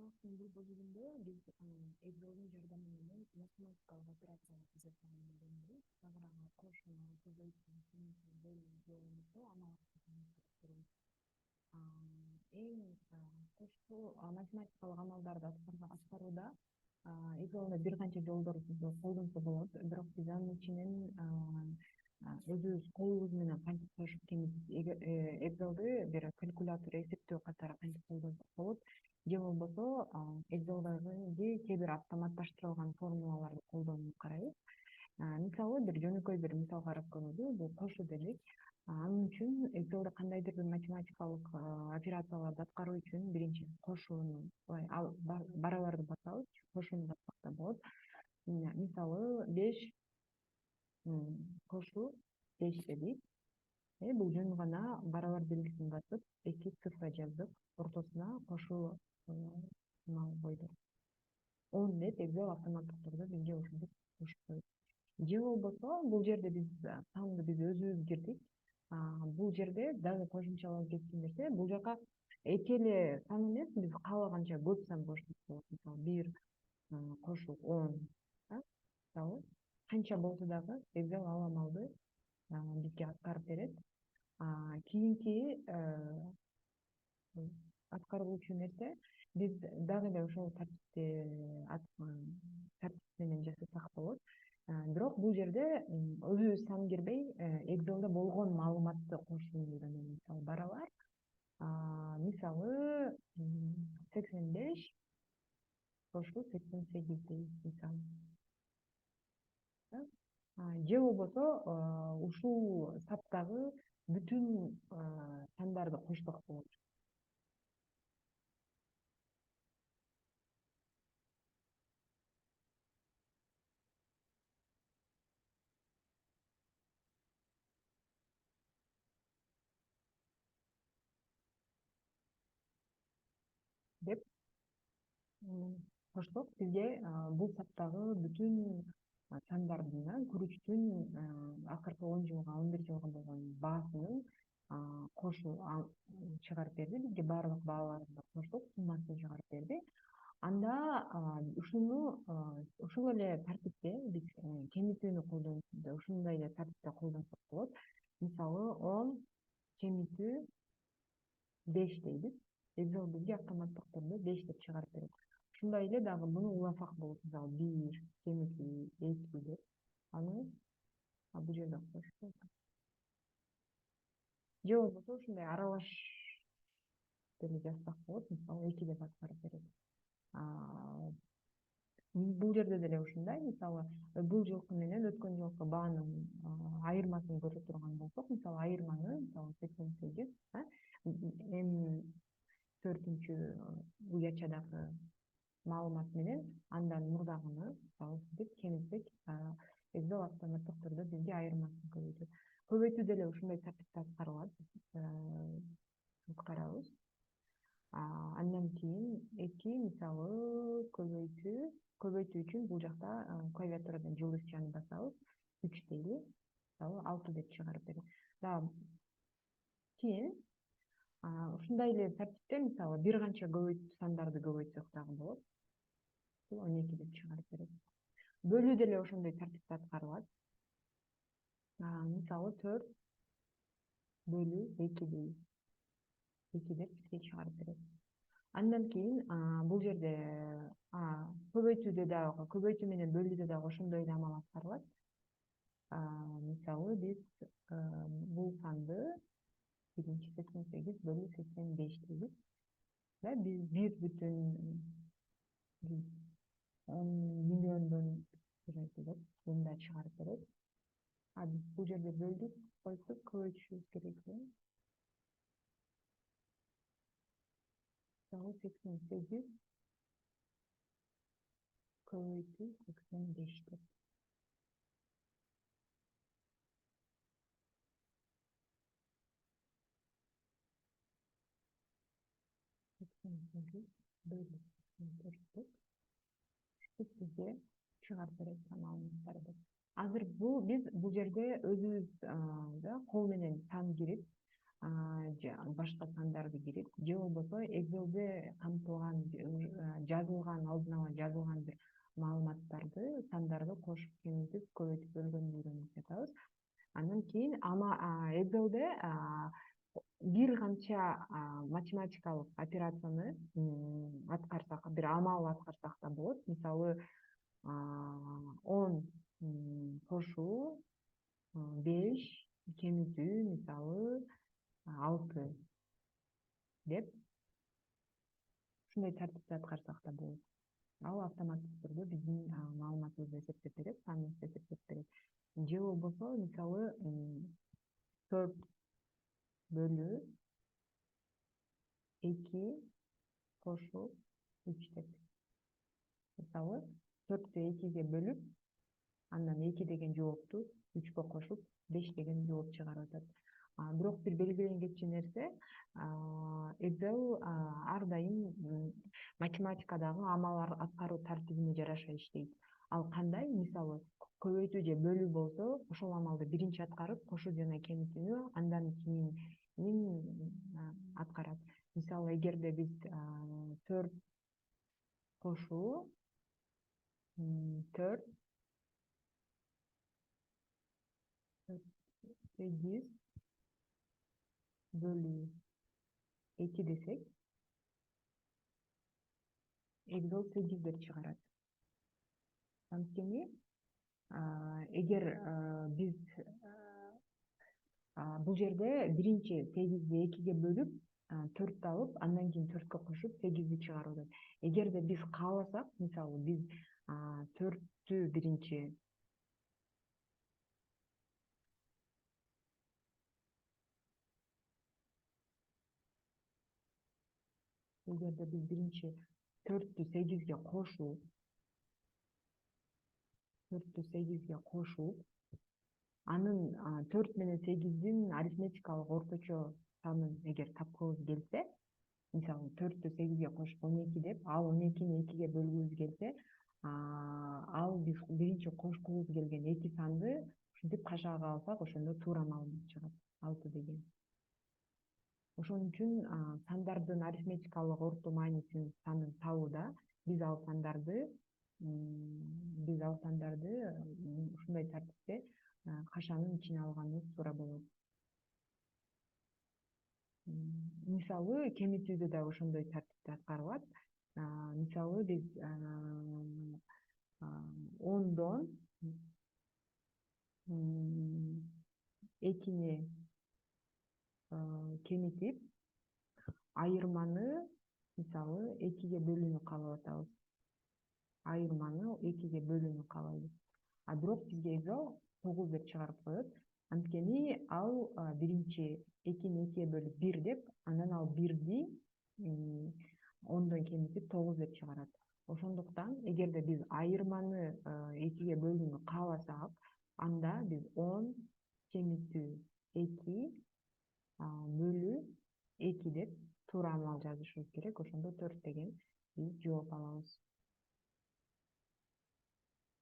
Бул бөлүгүндө биз Excel'дин жардамы менен математикалык операцияларды жасагандан тагыраагы кошууну, көбөйтүү, кеңейтүү, бөлүү же болбосо амал эң кошуу математикалык амалдарды аткарууда Excel'да бир канча жолдорду колдонсо болот. Бирок биз анын ичинен өзүбүз колубуз менен кантип кошуп Excel'ды бир калькулятор эсептөө катары кантип колдонсок болот же болбосо Excel'дагы кээ бир автоматташтырылган формулаларды колдонуп карайбыз. Мисалы бир жөнөкөй бир мисал карап көрөлү. Бул кошуу делик. Анын үчүн Excel'де кандайдыр бир математикалык операцияларды аткаруу үчүн биринчи кошууну барабарды басабыз, кошууну бассак да болот. Мисалы 5 кошуу 5 дедик. Бул жөн гана барабар белгисин басып, 2 цифра жаздык, ортосуна кошуу койдук. 10 деп Excel автоматтык түрдө бизге ушинтип кошуп койот. Же болбосо бул жерде биз санды өзүбүз кирдик. Бул жерде дагы кошумчалап кеткен нерсе, бул жака эки эле сан эмес, биз каалаганча көп сан кошсок болот. Мисалы 1 кошуу 10. Мисалы канча болсо дагы Excel ал амалды бизге аткарып берет. Кийинки аткарылуучу нерсе, биз дагы эле ошол тартипти менен жасасак болот. Бирок бул жерде өзүбүз сан кирбей, Excel'де болгон маалыматты кошууну үйрөнөбүз. Мисалы барабар, мисалы 85 кошуу 88 дейбиз мисалы. Же болбосо ушул саптагы бүтүн сандарды кошсок болот. Деп кошсок бизге бул саптагы бүтүн сандардын күрүчтүн акыркы 10 жылга 11 жылга болгон баасынын кошуу чыгарып берди. Бизге баардык бааларды коштук, суммасын чыгарып берди. Анда ушул эле тартипте биз кемитүүнү колдонуп, ушундай эле тартипте колдонсок болот. Мисалы 10 кемитүү 5 дейбиз. Excel бизге автоматтык түрдө 5 деп чыгарып берет. Ушундай эле дагы муну уласак болот. Мисалы 1 кемитүү 2 деп. Аны бул жерде кошсок. Же болбосо ушундай аралаш деле жазсак болот. Мисалы 2 деп аткарып берет. Бул жерде деле ушундай. Мисалы бул жылкы менен өткөн жылкы баанын айырмасын көрө турган болсок, мисалы айырманы, мисалы 88, эми 4-чү уячадагы маалымат менен андан мурдагыны мисалы деп кемитсек, Excel автоматтык түрдө бизге айырмасын көбөйтөт. Көбөйтүү деле ушундай тартипте аткарылат. Карабыз. Андан кийин 2 мисалы көбөйтүү үчүн бул жакта клавиатурадан жылдызчаны басабыз. 3 дейли. Мисалы 6 деп чыгарып берет. Дагы кийин ушундай эле тартипте мисалы бир канча сандарды көбөйтсөк дагы болот. 12 деп чыгарып берет. Бөлүү деле ошондой тартипте аткарылат. Мисалы 4 бөлүү 2 дейбиз. 2 деп бизге чыгарып берет. Андан кийин бул жерде көбөйтүү менен бөлүүдө дагы ошондой эле амал аткарылат. Мисалы биз бул санды 88 бөлүү 85 дейбиз. Биз 1,10 миллиондон деп мында чыгарып берет. Биз бул жерде бөлдүк, койсок көбөйтүшүбүз керек. 88 көбөйтүү 85 деп. Бизге чыгарып берет маалыматтарды. Азыр биз бул жерде өзүбүз кол менен сан кирип, башка сандарды кирип, же болбосо Excel'de камтылган жазылган, алдын ала жазылган бир маалыматтарды, сандарды кошуп, кемитип, көбөйтүп, бөлгөндү үйрөнүп жатабыз. Андан кийин Excel'de бир канча математикалык операцияны аткарсак, бир амал аткарсак да болот. Мисалы, 10 кошуу, 5 кемитүү, мисалы 6 деп ушундай тартипте аткарсак да болот. Ал автоматтык түрдө биздин маалыматыбызды эсептеп берет, саныбызды эсептеп берет. Же болбосо, мисалы, 4 бөлүү 2 кошуу 3 деп. Мисалы, 4-тү 2-ге бөлүп, андан 2 деген жоопту 3кө кошуп, 5 деген жооп чыгарып атат. Бирок бир белгиленгечи нерсе, Excel ар дайым математикадагы амал аткаруу тартибине жараша иштейт. Ал кандай? Мисалы, көбөйтүү же бөлүү болсо, ошол амалды биринчи аткарып, кошуу жана кемитүүнү андан кийин аткарат. Мисалы, эгерде биз 4 кошуу 4 8 бөлүү 2 десек, Excel 8 деп чыгарат. Анткени эгер биз бул жерде биринчи 8-ди 2-ге бөлүп, 4 алып, андан кийин 4кө кошуп 8-ди чыгарып атат. Эгерде биз кааласак, мисалы, биз 4-тү биринчи эгерде биз биринчи 4-тү 8-ге кошуп, 4-тү 8-ге кошуп, анын 4 менен 8-дин арифметикалык орточо санын эгер тапкыбыз келсе, мисалы, 4-тү 8-ге кошуп 12 деп, ал 12-ни 2-ге бөлгүбүз келсе, ал биз биринчи кошкубуз келген 2 санды ушинтип кашаага алсак, ошондо туура маалымат чыгат, 6 деген. Ошон үчүн сандардын арифметикалык орто маанисин санын табууда биз ал сандарды ушундай тартипте кашанын ичине алганыбыз туура болот. Мисалы, кемитүүдө да ошондой тартипте аткарылат. Мисалы, биз 10дон 2-ни кемитип, айырманы, мисалы, 2-ге бөлүүнү каалап атабыз. Айырманы 2-ге бөлүүнү каалайбыз. Бирок бизге Excel 9 деп чыгарып коет. Анткени ал биринчи 2-ни 2-ге бөлүп 1 деп, андан ал 1-ди 10дон кемитип 9 деп чыгарат. Ошондуктан, эгерде биз айырманы 2-ге бөлүүнү кааласак, анда биз 10 кемитүү 2 бөлүү 2 деп туура амал жазышыбыз керек. Ошондо 4 деген биз жооп алабыз.